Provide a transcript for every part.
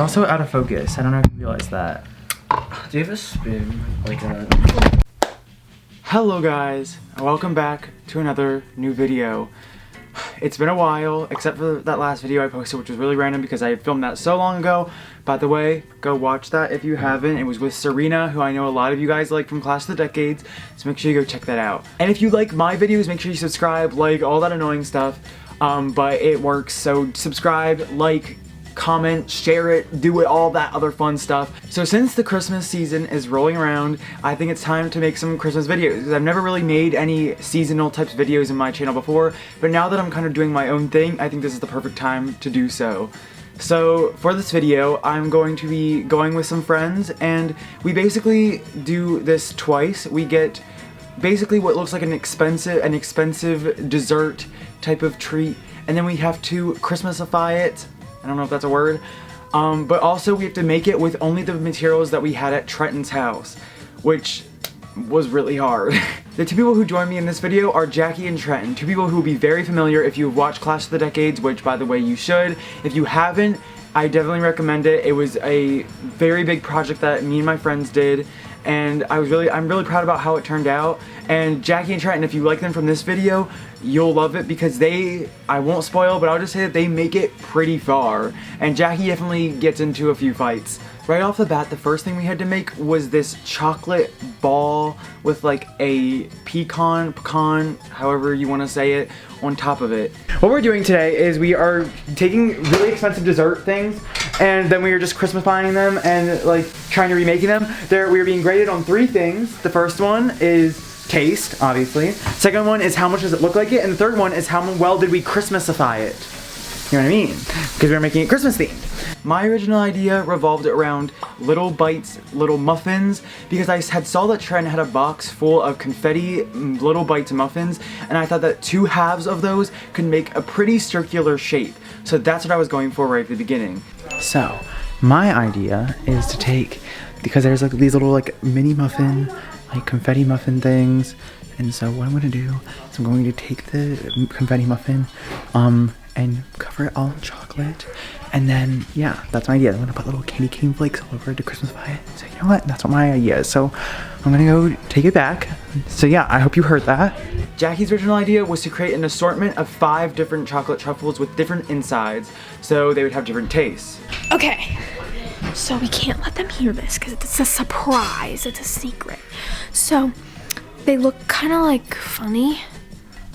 Also out of focus. I don't know if you realize that. Do you have a spoon? Like a... Hello guys, and welcome back to another new video. It's been a while, except for that last video I posted, which was really random because I filmed that so long ago. By the way, go watch that if you haven't. It was with Serena, who I know a lot of you guys like from Clash of the Decades, so make sure you go check that out. And if you like my videos, make sure you subscribe, like, all that annoying stuff. But it works, so subscribe, like, comment, share it, do it, all that other fun stuff. So since the Christmas season is rolling around, I think it's time to make some Christmas videos, because I've never really made any seasonal types of videos in my channel before, but now that I'm kind of doing my own thing, I think this is the perfect time to do so. So for this video, I'm going to be going with some friends, and we basically do this twice. We get basically what looks like an expensive dessert type of treat, and then we have to Christmasify it. I don't know if that's a word. But also we have to make it with only the materials that we had at Trenton's house, which was really hard. The two people who join me in this video are Jackie and Trenton, two people who will be very familiar if you've watched Clash of the Decades, which by the way you should. If you haven't, I definitely recommend it. It was a very big project that me and my friends did, and I'm really proud about how it turned out. And Jackie and Trenton, if you like them from this video, you'll love it because I won't spoil, but I'll just say that they make it pretty far. And Jackie definitely gets into a few fights. Right off the bat, the first thing we had to make was this chocolate ball with like a pecan, however you want to say it, on top of it. What we're doing today is we are taking really expensive dessert things, and then we are just Christmasifying them and like trying to remaking them. We are being graded on 3 things. The first one is taste, obviously. Second one is how much does it look like it, and the third one is how well did we Christmasify it. You know what I mean? Because we're making it Christmas themed. My original idea revolved around little bites, little muffins, because I saw that Trent had a box full of confetti little bites muffins, and I thought that 2 halves of those could make a pretty circular shape. So that's what I was going for right at the beginning. So my idea is to take, because there's like these little like mini muffin, like confetti muffin things, and so what I'm going to do is I'm going to take the confetti muffin and cover it all in chocolate, and then yeah, that's my idea. I'm going to put little candy cane flakes all over it to Christmasify it. So you know what, that's what my idea is. So I'm going to go take it back. So yeah, I hope you heard that. Jackie's original idea was to create an assortment of 5 different chocolate truffles with different insides, so they would have different tastes. Okay, so we can't let them hear this because it's a surprise, it's a secret. So they look kind of like funny,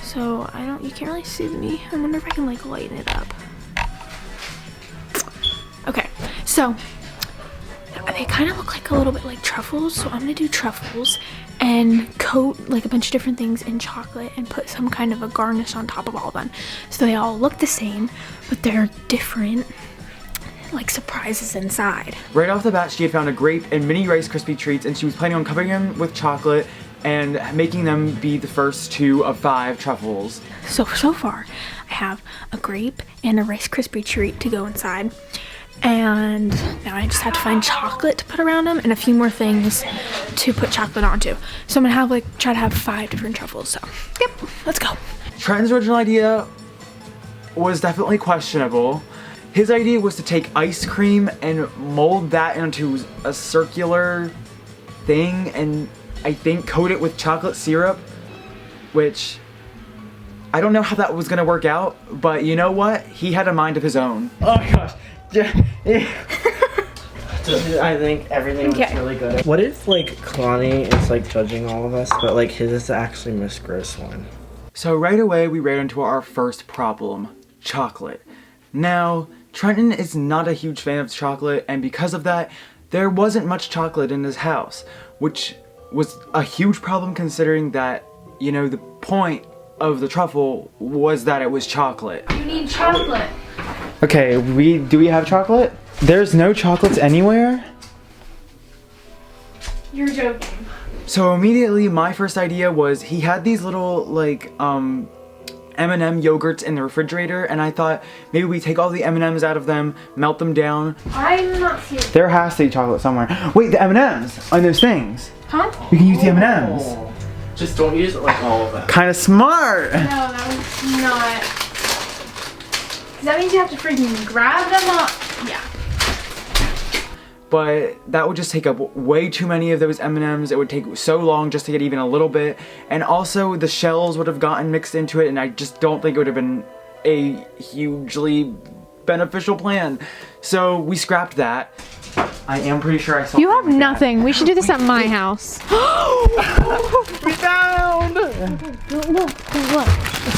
so you can't really see me. I wonder if I can like lighten it up. Okay, so they kind of look like a little bit like truffles, so I'm gonna do truffles and coat like a bunch of different things in chocolate and put some kind of a garnish on top of all of them, so they all look the same but they're different, like surprises inside. Right off the bat, she had found a grape and mini Rice Krispie treats, and she was planning on covering them with chocolate and making them be the first 2 of 5 truffles. So far, I have a grape and a Rice Krispie treat to go inside, and now I just have to find chocolate to put around them and a few more things to put chocolate onto. So I'm gonna have try to have 5 different truffles. So yep, let's go. Trenton's original idea was definitely questionable. His idea was to take ice cream and mold that into a circular thing and I think coat it with chocolate syrup, which I don't know how that was gonna work out, but you know what? He had a mind of his own. Oh my gosh. I think everything looks really good. What if like Kalani is like judging all of us, but like his is actually Miss Gross one? So right away we ran into our first problem, chocolate. Now, Trenton is not a huge fan of chocolate, and because of that, there wasn't much chocolate in his house, which was a huge problem considering that, you know, the point of the truffle was that it was chocolate. You need chocolate. Okay, do we have chocolate? There's no chocolates anywhere? You're joking. So immediately my first idea was he had these little like M&M yogurts in the refrigerator, and I thought maybe we take all the M&Ms out of them, melt them down. I'm not serious. There has to be chocolate somewhere. Wait, the M&Ms on those things. Huh? You can use the M&Ms. Just don't use it like all of them. Kind of smart. No, that was not. Because that means you have to freaking grab them up. Yeah. but that would just take up way too many of those M&Ms. It would take so long just to get even a little bit, and also the shells would have gotten mixed into it, and I just don't think it would have been a hugely beneficial plan. So we scrapped that. I am pretty sure I saw. You have nothing. We should do this at my house. We found! Look.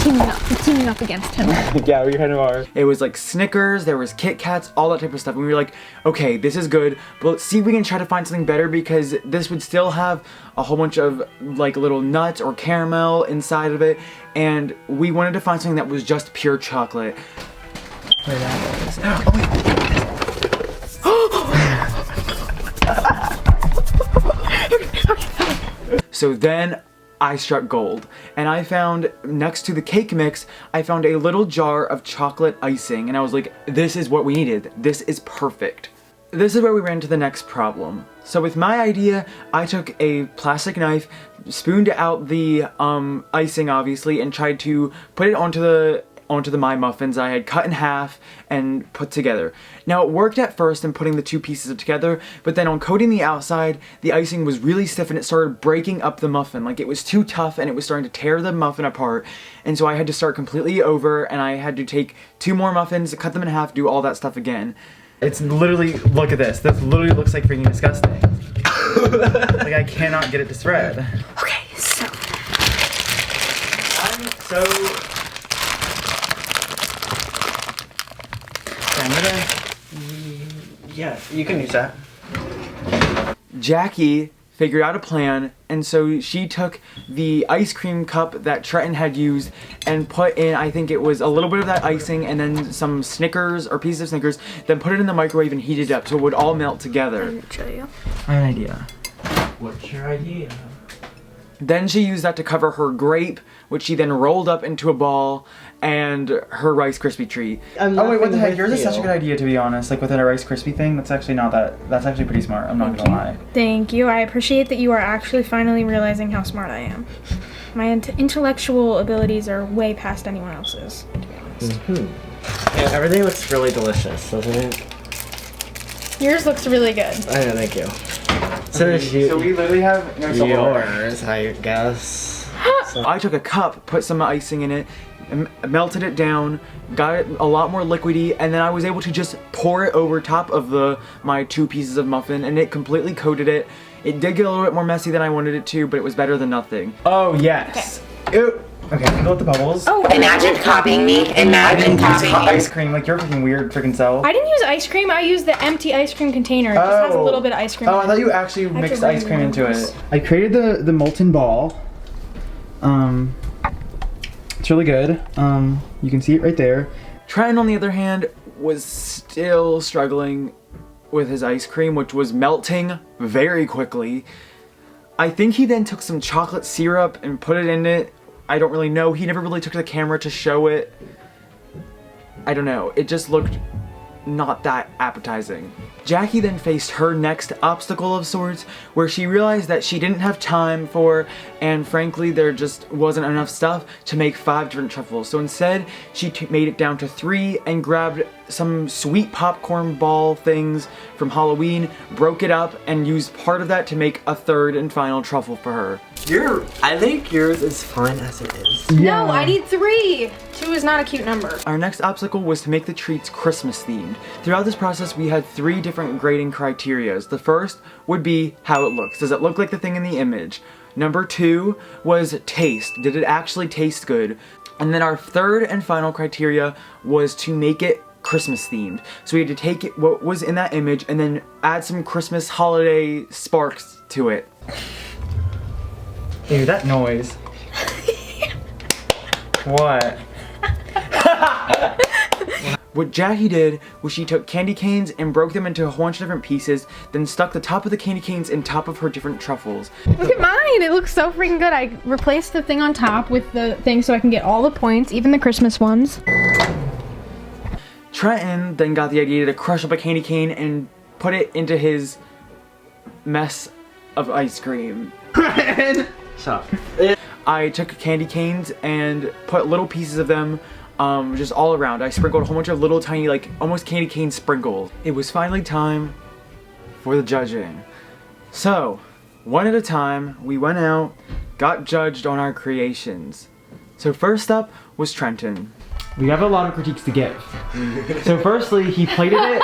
We're teaming up against him. Yeah, we kind of are. It was like Snickers, there was Kit Kats, all that type of stuff. And we were like, okay, this is good, but let's see if we can try to find something better, because this would still have a whole bunch of like little nuts or caramel inside of it. And we wanted to find something that was just pure chocolate. Where that is. Oh, wait. So then I struck gold, and I found, next to the cake mix, I found a little jar of chocolate icing, and I was like, this is what we needed. This is perfect. This is where we ran into the next problem. So with my idea, I took a plastic knife, spooned out the icing obviously, and tried to put it onto the my muffins I had cut in half and put together. Now it worked at first in putting the two pieces together, but then on coating the outside, the icing was really stiff and it started breaking up the muffin. Like it was too tough and it was starting to tear the muffin apart. And so I had to start completely over, and I had to take 2 more muffins, cut them in half, do all that stuff again. It's literally, look at this. This literally looks like freaking disgusting. Like I cannot get it to spread. Okay, so. I'm so... Yeah, you can use that. Jackie figured out a plan, and so she took the ice cream cup that Trenton had used and put in, I think it was a little bit of that icing and then some Snickers or pieces of Snickers, then put it in the microwave and heat it up so it would all melt together. Let me show you. I have an idea. What's your idea? Then she used that to cover her grape, which she then rolled up into a ball, and her Rice Krispie treat. Oh wait, what the heck? Yours is such a good idea, to be honest. Like with a Rice Krispie thing, that's actually not that. That's actually pretty smart. I'm not gonna lie. Thank you. I appreciate that you are actually finally realizing how smart I am. My intellectual abilities are way past anyone else's, to be honest. Mm-hmm. Yeah, everything looks really delicious, doesn't it? Yours looks really good. I know, thank you. So we literally have yours, I guess. So. I took a cup, put some icing in it, melted it down, got it a lot more liquidy, and then I was able to just pour it over top of my 2 pieces of muffin, and it completely coated it. It did get a little bit more messy than I wanted it to, but it was better than nothing. Oh yes. Okay. Ew. Okay, go with the bubbles. Oh, imagine copying me. Imagine copying me. Ice cream, like you're freaking weird freaking self. I didn't use ice cream. I used the empty ice cream container. It just has a little bit of ice cream. Oh, I thought you actually mixed ice cream into it. I created the molten ball. It's really good. You can see it right there. Trenton, on the other hand, was still struggling with his ice cream, which was melting very quickly. I think he then took some chocolate syrup and put it in it. I don't really know. He never really took the camera to show it. I don't know. It just looked not that appetizing. Jackie then faced her next obstacle of sorts, where she realized that she didn't have time for, and frankly there just wasn't enough stuff to make 5 different truffles. So instead she made it down to 3 and grabbed some sweet popcorn ball things from Halloween, broke it up, and used part of that to make a 3rd and final truffle for her. I think yours is fine as it is. Yeah. No, I need 3. 2 is not a cute number. Our next obstacle was to make the treats Christmas themed. Throughout this process we had 3 different grading criterias. The first would be how it looks. Does it look like the thing in the image? Number 2 was taste. Did it actually taste good? And then our 3rd and final criteria was to make it Christmas themed. So we had to take what was in that image and then add some Christmas holiday sparks to it. Ew, that noise. What? What Jackie did was she took candy canes and broke them into a whole bunch of different pieces, then stuck the top of the candy canes in top of her different truffles. Look at mine! It looks so freaking good. I replaced the thing on top with the thing so I can get all the points, even the Christmas ones. Trenton then got the idea to crush up a candy cane and put it into his mess of ice cream. Trenton! Stop. I took candy canes and put little pieces of them just all around. I sprinkled a whole bunch of little tiny, like, almost candy cane sprinkles. It was finally time for the judging. So, one at a time, we went out, got judged on our creations. So first up was Trenton. We have a lot of critiques to give. So firstly, he plated it.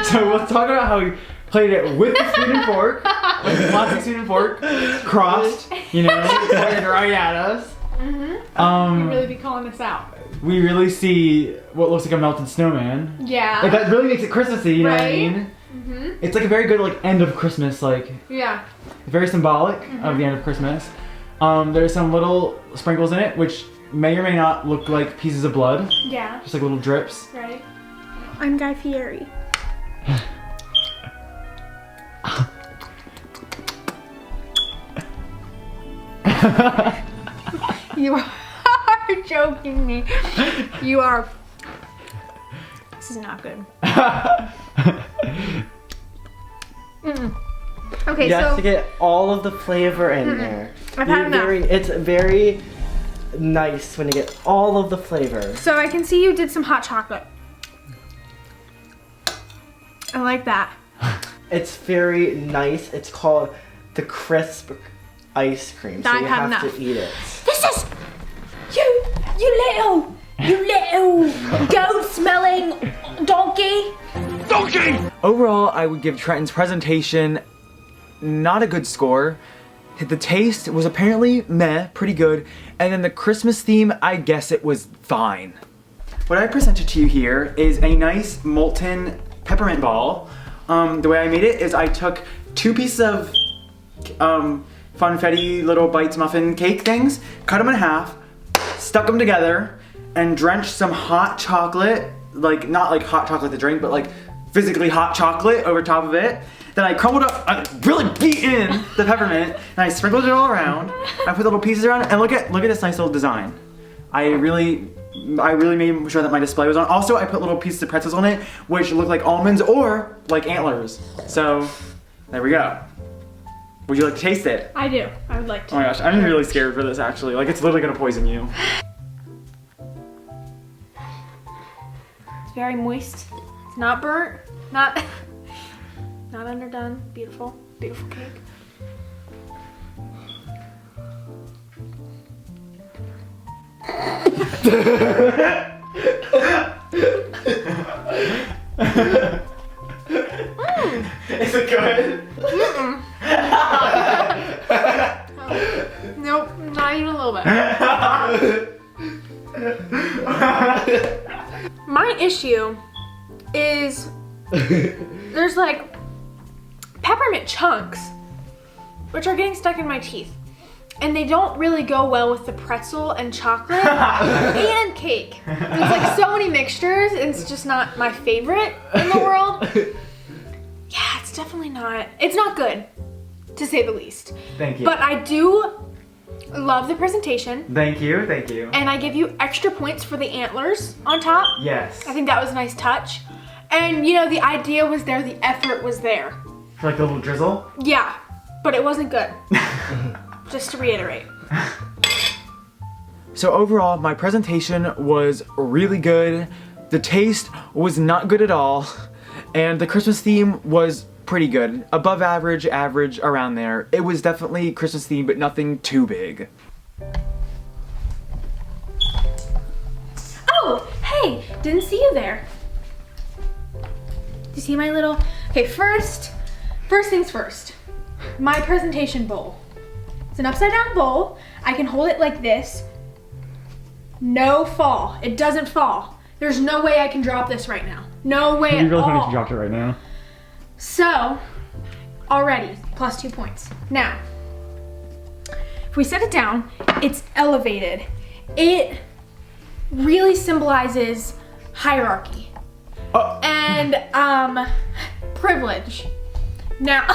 So we'll talk about how he plated it with the spoon and fork, like the plastic spoon and fork, crossed, you know, pointed right at us. You really be calling this out. We really see what looks like a melted snowman. Yeah. Like that really makes it Christmassy, you know what I mean? It's like a very good like end of Christmas, like yeah, very symbolic of the end of Christmas. There's some little sprinkles in it, which may or may not look like pieces of blood. Yeah. Just like little drips. Right. I'm Guy Fieri. You are joking me. You are. This is not good. Okay, You so have to get all of the flavor in there. I've had enough. It's very nice when you get all of the flavor. So I can see you did some hot chocolate. I like that. It's very nice. It's called the crisp ice cream. So I've you had have enough. to eat it. This is you little goat smelling donkey. Overall, I would give Trenton's presentation not a good score. The taste was apparently meh, pretty good. And then the Christmas theme, I guess it was fine. What I presented to you here is a nice molten peppermint ball. The way I made it is I took 2 pieces of funfetti little bites muffin cake things, cut them in half, stuck them together, and drenched some hot chocolate, like not like hot chocolate to drink, but like physically hot chocolate over top of it. Then I crumbled up, I really beat in the peppermint, and I sprinkled it all around. I put little pieces around it, and look at this nice little design. I really made sure that my display was on. Also, I put little pieces of pretzels on it, which look like almonds or like antlers. So, there we go. Would you like to taste it? I do. I would like to. Oh my gosh, I'm really scared for this actually. Like, it's literally gonna poison you. It's very moist. It's not burnt. Not underdone. Beautiful. Beautiful cake. Is it good? Nope, not even a little bit. My issue is there's like peppermint chunks which are getting stuck in my teeth. And they don't really go well with the pretzel and chocolate and cake. There's like so many mixtures, it's just not my favorite in the world. Yeah, it's definitely not, it's not good, to say the least. Thank you. But I do love the presentation. Thank you, thank you. And I give you extra points for the antlers on top. Yes. I think that was a nice touch. And you know, the idea was there, the effort was there. For like the little drizzle? Yeah, but it wasn't good. Just to reiterate. So overall, my presentation was really good. The taste was not good at all. And the Christmas theme was pretty good. Above average, average, around there. It was definitely Christmas theme, but nothing too big. Oh, hey, didn't see you there. Do you see my little, okay, first things first. My presentation bowl. It's an upside down bowl. I can hold it like this. No fall. It doesn't fall. There's no way I can drop this right now. No way at all. Dropped it right now. So, already, plus 2 points. Now, if we set it down, it's elevated. It really symbolizes hierarchy. Oh. And, privilege. Now,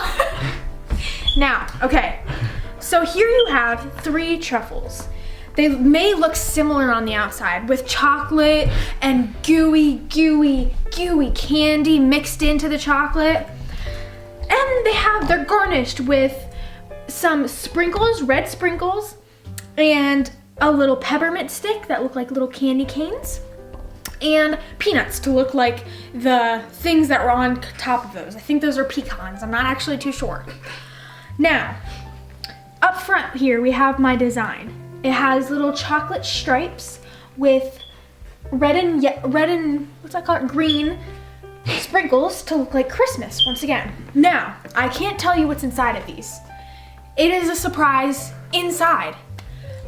okay. So here you have 3 truffles. They may look similar on the outside with chocolate and gooey candy mixed into the chocolate. And they're garnished with some sprinkles, red sprinkles, and a little peppermint stick that look like little candy canes. and peanuts to look like the things that were on top of those. I think those are pecans. I'm not actually too sure. Now, up front here, we have my design. It has little chocolate stripes with red and what's that called? Green sprinkles to look like Christmas once again. Now, I can't tell you what's inside of these. It is a surprise inside.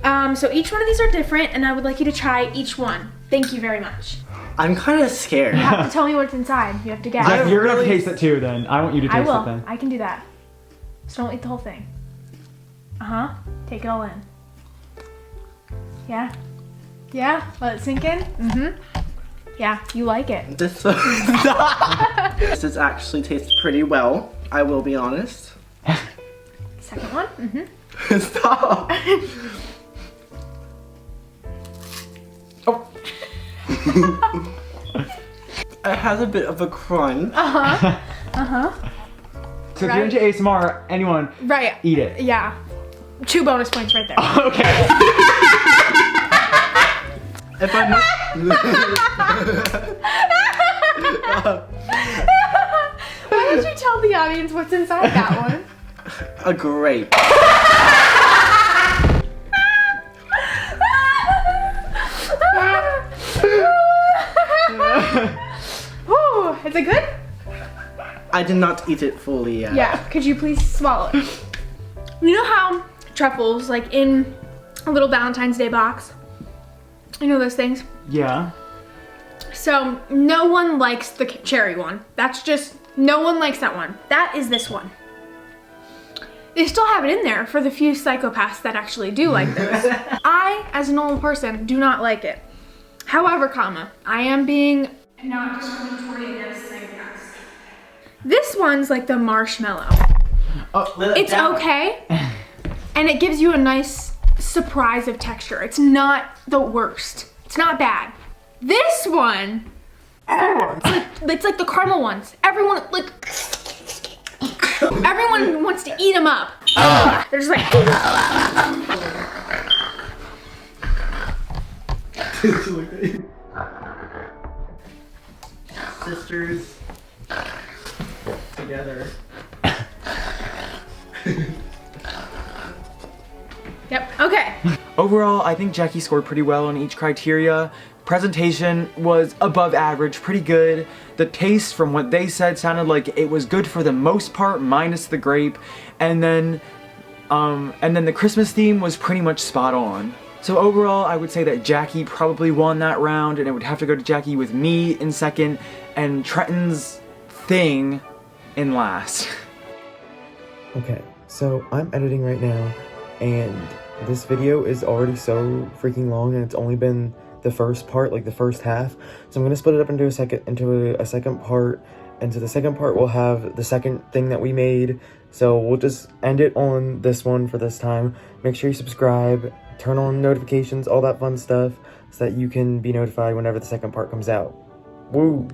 So each one of these are different, and I would like you to try each one. Thank you very much. I'm kind of scared. You have to tell me what's inside. You have to guess. Jeff, you're gonna taste it too then. I want you to taste I will. it then. I can do that. Just don't eat the whole thing. Take it all in. Yeah? Yeah? Let it sink in? Mm-hmm. Yeah, you like it. This actually tastes pretty well, I will be honest. Second one? Mm-hmm. Stop! Oh. It has a bit of a crunch. So if you're into ASMR, anyone, Right. eat it. Yeah. 2 bonus points right there. Okay. If I'm Why don't you tell the audience what's inside that one? a grape. Ooh, is it good? I did not eat it fully yet. Yeah, could you please swallow it? You know how Truffles, like in a little Valentine's Day box, you know those things? Yeah. So no one likes the cherry one. That's just, no one likes that one. That is this one. They still have it in there for the few psychopaths that actually do like those. I, as a normal person, do not like it. However, I am being not discriminatory against psychopaths. This one's like the marshmallow. Oh, It's okay, and it gives you a nice surprise of texture. It's not the worst. It's not bad. This one, it's like the caramel ones. Everyone wants to eat them up. They're just like. Sisters together. Yep. Okay. Overall, I think Jackie scored pretty well on each criteria. Presentation was above average, pretty good. The taste, from what they said, sounded like it was good for the most part, minus the grape. And then the Christmas theme was pretty much spot on. So overall, I would say that Jackie probably won that round, and it would have to go to Jackie with me in second, and Trenton's thing in last. Okay, so I'm editing right now, and this video is already so freaking long, and it's only been the first part, like the first half. So I'm gonna split it up into a second part, and so the second part will have the second thing that we made. So we'll just end it on this one for this time. Make sure you subscribe, turn on notifications, all that fun stuff, so that you can be notified whenever the second part comes out. Woo!